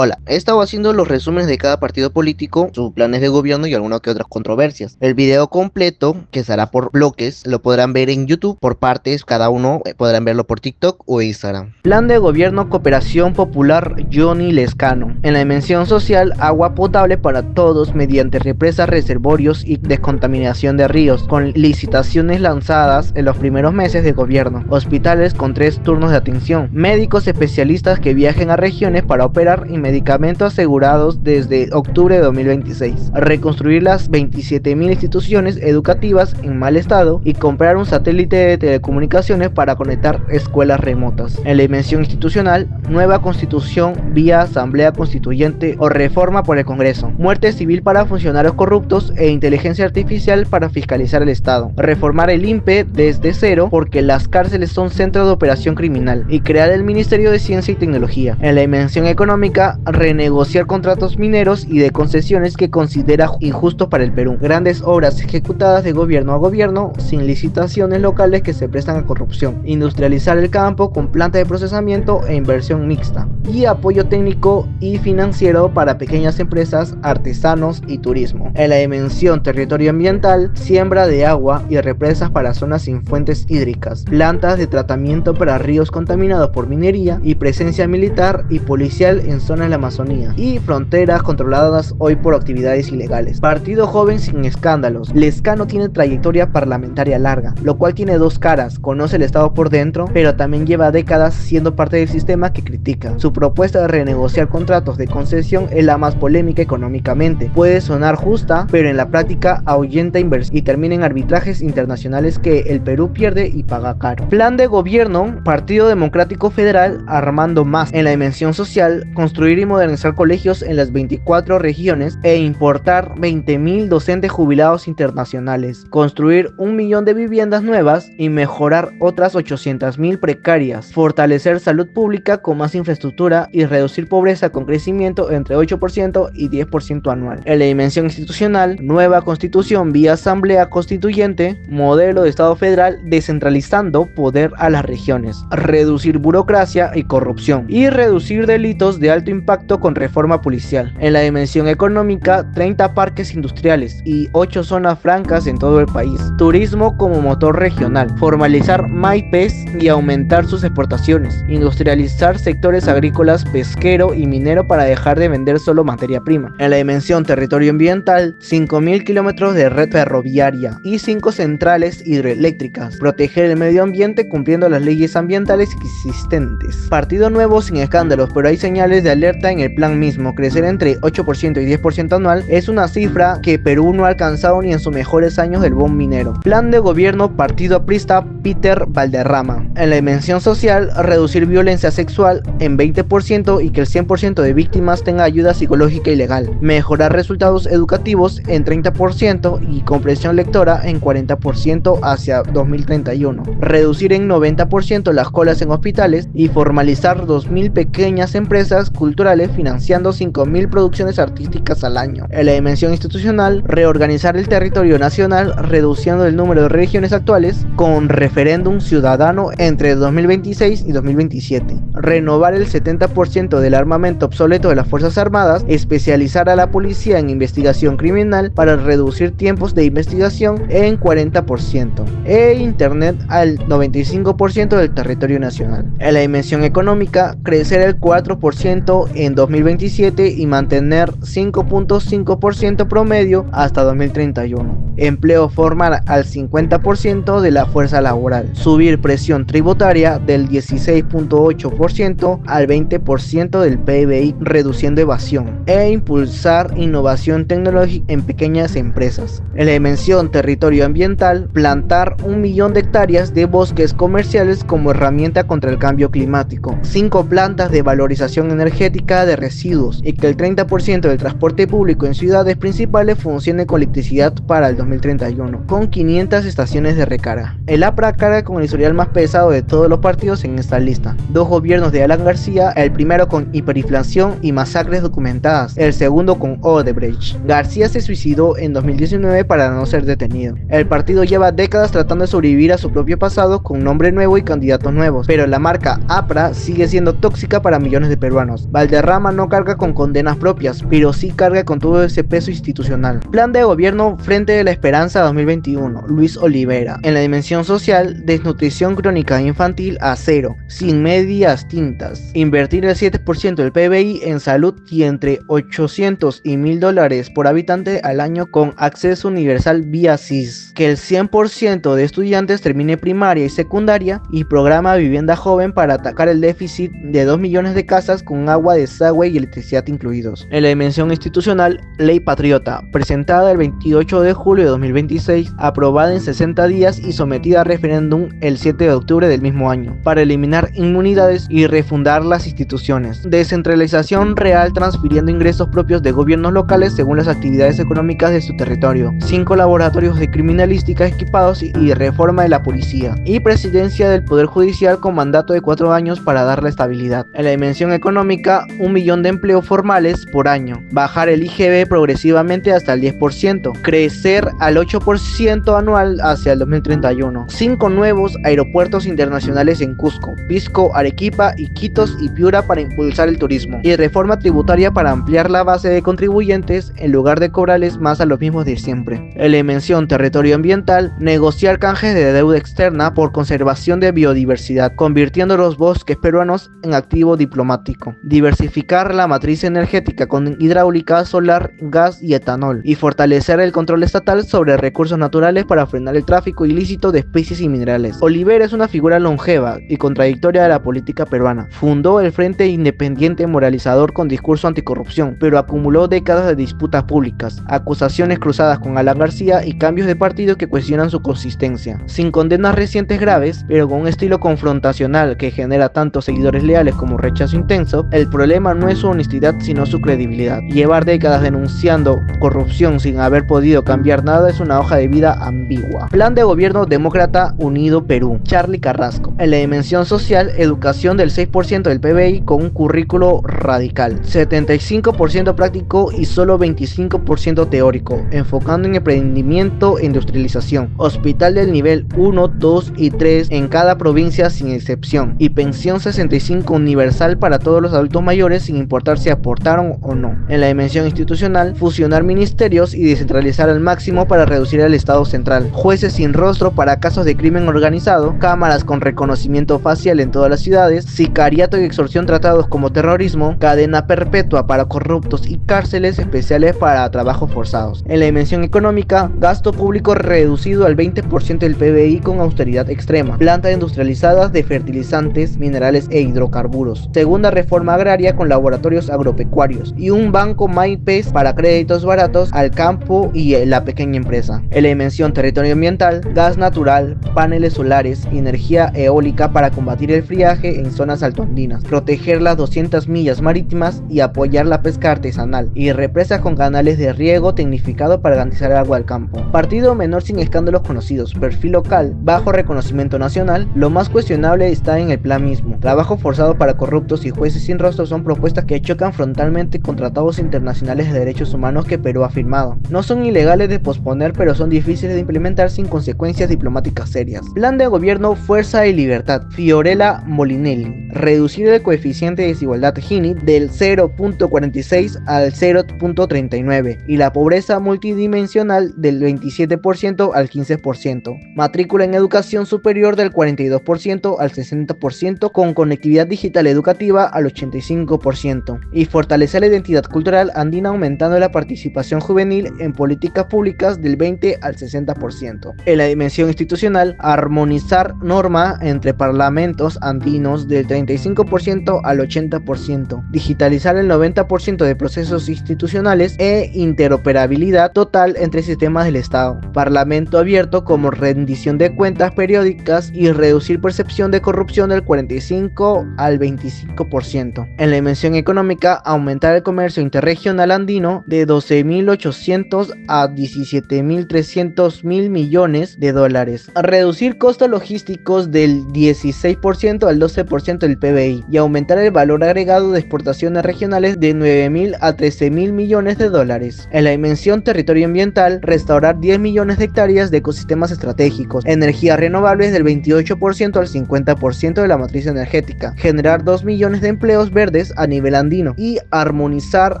Hola, he estado haciendo los resúmenes de cada partido político, sus planes de gobierno y algunas que otras controversias. El video completo, que será por bloques, lo podrán ver en YouTube por partes, cada uno podrán verlo por TikTok o Instagram. Plan de Gobierno Cooperación Popular Johnny Lescano. En la dimensión social, agua potable para todos mediante represas, reservorios y descontaminación de ríos, con licitaciones lanzadas en los primeros meses de gobierno. Hospitales con 3 turnos de atención. Médicos especialistas que viajen a regiones para operar y medicamentos asegurados desde octubre de 2026, reconstruir las 27.000 instituciones educativas en mal estado y comprar un satélite de telecomunicaciones para conectar escuelas remotas. En la dimensión institucional, nueva constitución vía asamblea constituyente o reforma por el Congreso, muerte civil para funcionarios corruptos e inteligencia artificial para fiscalizar el Estado, reformar el INPE desde cero porque las cárceles son centros de operación criminal y crear el Ministerio de Ciencia y Tecnología. En la dimensión económica, renegociar contratos mineros y de concesiones que considera injustos para el Perú. Grandes obras ejecutadas de gobierno a gobierno sin licitaciones locales que se prestan a corrupción. Industrializar el campo con planta de procesamiento e inversión mixta. Y apoyo técnico y financiero para pequeñas empresas, artesanos y turismo. En la dimensión territorio ambiental, siembra de agua y represas para zonas sin fuentes hídricas. Plantas de tratamiento para ríos contaminados por minería y presencia militar y policial en zonas de la Amazonía y fronteras controladas hoy por actividades ilegales. Partido joven sin escándalos. Lescano tiene trayectoria parlamentaria larga, lo cual tiene dos caras. Conoce el Estado por dentro, pero también lleva décadas siendo parte del sistema que critica. Su propuesta de renegociar contratos de concesión es la más polémica económicamente. Puede sonar justa, pero en la práctica ahuyenta inversión y termina en arbitrajes internacionales que el Perú pierde y paga caro. Plan de gobierno, Partido Democrático Federal, Armando Más. En la dimensión social, construir y modernizar colegios en las 24 regiones e importar 20.000 docentes jubilados internacionales, construir 1 millón de viviendas nuevas y mejorar otras 800.000 precarias, fortalecer salud pública con más infraestructura y reducir pobreza con crecimiento entre 8% y 10% anual. En la dimensión institucional, nueva constitución vía asamblea constituyente, modelo de Estado federal descentralizando poder a las regiones, reducir burocracia y corrupción y reducir delitos de alto impacto con reforma policial. En la dimensión económica, 30 parques industriales y 8 zonas francas en todo el país. Turismo como motor regional. Formalizar MAIPES y aumentar sus exportaciones. Industrializar sectores agrícolas, pesquero y minero para dejar de vender solo materia prima. En la dimensión territorio ambiental, 5.000 kilómetros de red ferroviaria y 5 centrales hidroeléctricas. Proteger el medio ambiente cumpliendo las leyes ambientales existentes. Partido nuevo sin escándalos, pero hay señales de alerta en el plan mismo. Crecer entre 8% y 10% anual es una cifra que Perú no ha alcanzado ni en sus mejores años del boom minero. Plan de gobierno Partido Aprista Peter Valderrama. En la dimensión social, reducir violencia sexual en 20% y que el 100% de víctimas tenga ayuda psicológica y legal. Mejorar resultados educativos en 30% y comprensión lectora en 40% hacia 2031. Reducir en 90% las colas en hospitales y formalizar 2.000 pequeñas empresas culturales financiando 5.000 producciones artísticas al año. En la dimensión institucional, reorganizar el territorio nacional reduciendo el número de regiones actuales con referéndum ciudadano entre 2026 y 2027. Renovar el 70% del armamento obsoleto de las Fuerzas Armadas, especializar a la policía en investigación criminal para reducir tiempos de investigación en 40% e internet al 95% del territorio nacional. En la dimensión económica, crecer el 4% en 2027 y mantener 5.5% promedio hasta 2031. Empleo formal al 50% de la fuerza laboral. Subir presión tributaria del 16.8% al 20% del PBI, reduciendo evasión. E impulsar innovación tecnológica en pequeñas empresas. En la dimensión territorio ambiental, plantar 1 millón de hectáreas de bosques comerciales como herramienta contra el cambio climático. 5 plantas de valorización energética de residuos y que el 30% del transporte público en ciudades principales funcione con electricidad para el 2031, con 500 estaciones de recarga. El APRA carga con el historial más pesado de todos los partidos en esta lista. 2 gobiernos de Alan García, el primero con hiperinflación y masacres documentadas, el segundo con Odebrecht. García se suicidó en 2019 para no ser detenido. El partido lleva décadas tratando de sobrevivir a su propio pasado con nombre nuevo y candidatos nuevos, pero la marca APRA sigue siendo tóxica para millones de peruanos. Valderrama no carga con condenas propias, pero sí carga con todo ese peso institucional. Plan de gobierno Frente de la Esperanza 2021, Luis Olivera. En la dimensión social, desnutrición crónica infantil a cero, sin medias tintas. Invertir el 7% del PBI en salud y entre 800 y $1,000 por habitante al año con acceso universal vía SIS. Que el 100% de estudiantes termine primaria y secundaria y programa vivienda joven para atacar el déficit de 2 millones de casas con agua, desagüe y electricidad incluidos. En la dimensión institucional, Ley Patriota, presentada el 28 de julio de 2026, aprobada en 60 días y sometida a referéndum el 7 de octubre del mismo año, para eliminar inmunidades y refundar las instituciones. Descentralización real transfiriendo ingresos propios de gobiernos locales según las actividades económicas de su territorio. 5 laboratorios de criminalística equipados y reforma de la policía. Y presidencia del Poder Judicial con mandato de 4 años para darle estabilidad. En la dimensión económica, 1 millón de empleos formales por año. Bajar el IGB progresivamente hasta el 10%. Crecer al 8% anual hacia el 2031. 5 nuevos aeropuertos internacionales en Cusco, Pisco, Arequipa, Iquitos y Piura para impulsar el turismo. Y reforma tributaria para ampliar la base de contribuyentes en lugar de cobrarles más a los mismos de siempre. En la dimensión territorio ambiental, negociar canjes de deuda externa por conservación de biodiversidad, convirtiendo los bosques peruanos en activo diplomático. Diversificar la matriz energética con hidráulica, solar, gas y etanol. Y fortalecer el control estatal sobre recursos naturales para frenar el tráfico ilícito de especies y minerales. Olivera es una figura longeva y contradictoria de la política peruana. Fundó el Frente Independiente Moralizador con discurso anticorrupción, pero acumuló décadas de disputas públicas, acusaciones cruzadas con Alan García y cambios de partido que cuestionan su consistencia. Sin condenas recientes graves, pero con un estilo confrontacional que genera tanto seguidores leales como rechazo intenso, el problema no es su honestidad sino su credibilidad. Llevar décadas denunciando corrupción sin haber podido cambiar nada es una hoja de vida ambigua. Plan de gobierno demócrata unido Perú, Charly Carrasco. En la dimensión social, educación del 6% del PBI con un currículo radical, 75% práctico y solo 25% teórico, enfocando en emprendimiento e industrialización. Hospital del nivel 1, 2 y 3 en cada provincia sin excepción, y pensión 65 universal para todos los adultos mayores sin importar si aportaron o no. En la dimensión institucional, fusionar ministerios y descentralizar al máximo para reducir el Estado central. Jueces sin rostro para casos de crimen organizado, cámaras con reconocimiento facial en todas las ciudades, sicariato y extorsión tratados como terrorismo, cadena perpetua para corruptos y cárceles especiales para trabajos forzados. En la dimensión económica, gasto público reducido al 20% del PBI con austeridad extrema, plantas industrializadas de fertilizantes, minerales e hidrocarburos, segunda reforma agraria con laboratorios agropecuarios y un banco MyPes para créditos baratos al campo y la pequeña empresa. En la dimensión territorio ambiental, gas natural, paneles solares y energía eólica para combatir el friaje en zonas altoandinas, proteger las 200 millas marítimas y apoyar la pesca artesanal, y represas con canales de riego tecnificado para garantizar el agua al campo. Partido menor sin escándalos conocidos, perfil local, bajo reconocimiento nacional. Lo más cuestionable está en el plan mismo. Trabajo forzado para corruptos y jueces sin rostro son propuestas que chocan frontalmente con tratados internacionales de derechos humanos que Perú ha firmado. No son ilegales de posponer, pero son difíciles de implementar sin consecuencias diplomáticas serias. Plan de gobierno Fuerza y Libertad, Fiorella Molinelli. Reducir el coeficiente de desigualdad Gini del 0.46 al 0.39 y la pobreza multidimensional del 27% al 15%. Matrícula en educación superior del 42% al 60% con conectividad digital educativa al 85%. Y fortalecer la identidad cultural andina aumentando la participación juvenil en políticas públicas del 20 al 60%. En la dimensión institucional, armonizar norma entre parlamentos andinos del 35% al 80%. Digitalizar el 90% de procesos institucionales e interoperabilidad total entre sistemas del Estado. Parlamento abierto como rendición de cuentas periódicas y reducir percepción de corrupción del 45 al 25%. En la dimensión económica, aumentar el comercio interregional andino de 12.800 a 17.300 millones de dólares. Reducir costos logísticos del 16% al 12% del PBI y aumentar el valor agregado de exportaciones regionales de 9.000 a 13.000 millones de dólares. En la dimensión territorio ambiental, restaurar 10 millones de hectáreas de ecosistemas estratégicos, energías renovables del 28% al 50% de la matriz energética, generar 2 millones de empleos verdes verdes a nivel andino y armonizar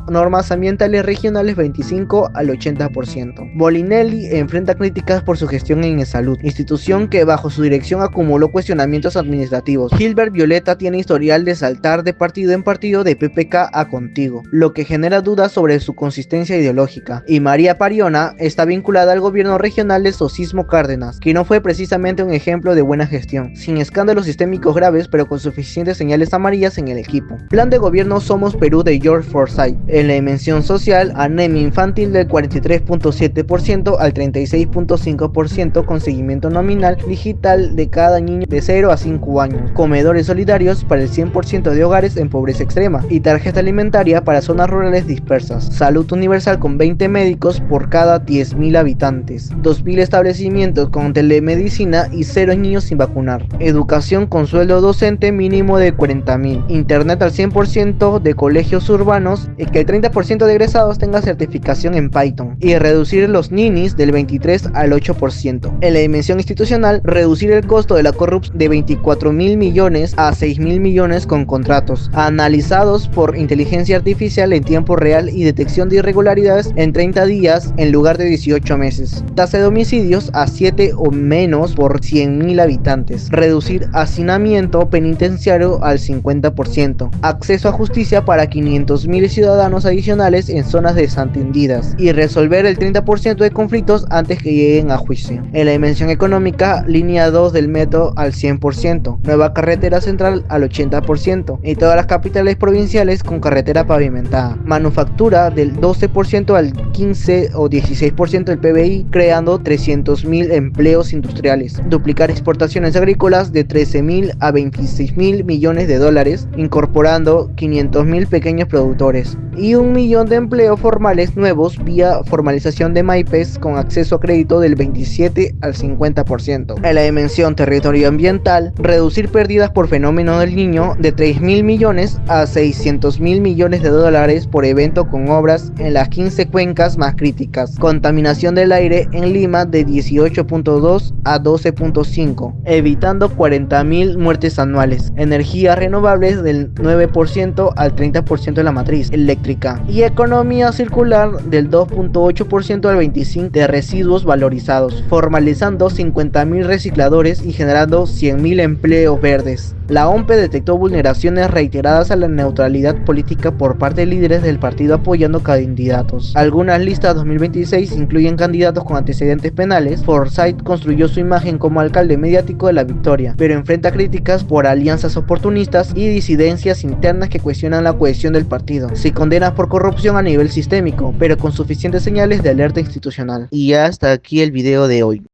normas ambientales regionales 25 al 80%. Bolinelli enfrenta críticas por su gestión en salud, institución que bajo su dirección acumuló cuestionamientos administrativos. Gilbert Violeta tiene historial de saltar de partido en partido de PPK a Contigo, lo que genera dudas sobre su consistencia ideológica. Y María Pariona está vinculada al gobierno regional de Socismo Cárdenas, que no fue precisamente un ejemplo de buena gestión, sin escándalos sistémicos graves pero con suficientes señales amarillas en el equipo. Plan de gobierno Somos Perú de George Forsyth. En la dimensión social, anemia infantil del 43.7% al 36.5% con seguimiento nominal digital de cada niño de 0 a 5 años, comedores solidarios para el 100% de hogares en pobreza extrema y tarjeta alimentaria para zonas rurales dispersas, salud universal con 20 médicos por cada 10.000 habitantes, 2.000 establecimientos con telemedicina y 0 niños sin vacunar, educación con sueldo docente mínimo de 40.000, internet al 100% de colegios urbanos y que el 30% de egresados tenga certificación en Python y reducir los ninis del 23 al 8%. En la dimensión institucional, reducir el costo de la corrupción de 24.000 millones a 6.000 millones con contratos analizados por inteligencia artificial en tiempo real y detección de irregularidades en 30 días en lugar de 18 meses. Tasa de homicidios a 7 o menos por 100.000 habitantes. Reducir hacinamiento penitenciario al 50%. Acceso a justicia para 500.000 ciudadanos adicionales en zonas desatendidas. Y resolver el 30% de conflictos antes que lleguen a juicio. En la dimensión económica, línea 2 del metro al 100%. Nueva carretera central al 80%. Y todas las capitales provinciales con carretera pavimentada. Manufactura del 12% al 15 o 16% del PBI, creando 300.000 empleos industriales. Duplicar exportaciones agrícolas de 13.000 a 26.000 millones de dólares, incorporando 500.000 pequeños productores. Y 1 millón de empleos formales nuevos vía formalización de MAIPES con acceso a crédito del 27 al 50%. En la dimensión territorio-ambiental, reducir pérdidas por fenómeno del Niño de 3.000 millones a 600.000 millones de dólares por evento con obras en las 15 cuencas más críticas. Contaminación del aire en Lima de 18.2 a 12.5, evitando 40.000 muertes anuales. Energías renovables del 9% al 30% de la matriz eléctrica. Y economía circular del 2.8% al 25% de residuos valorizados, formalizando 50.000 recicladores y generando 100.000 empleos verdes. La OMPE detectó vulneraciones reiteradas a la neutralidad política por parte de líderes del partido apoyando candidatos. Algunas listas 2026 incluyen candidatos con antecedentes penales. Forsyth construyó su imagen como alcalde mediático de la victoria, pero enfrenta críticas por alianzas oportunistas y disidencias internas que cuestionan la cohesión del partido. Se condena por corrupción a nivel sistémico, pero con suficientes señales de alerta institucional. Y hasta aquí el video de hoy.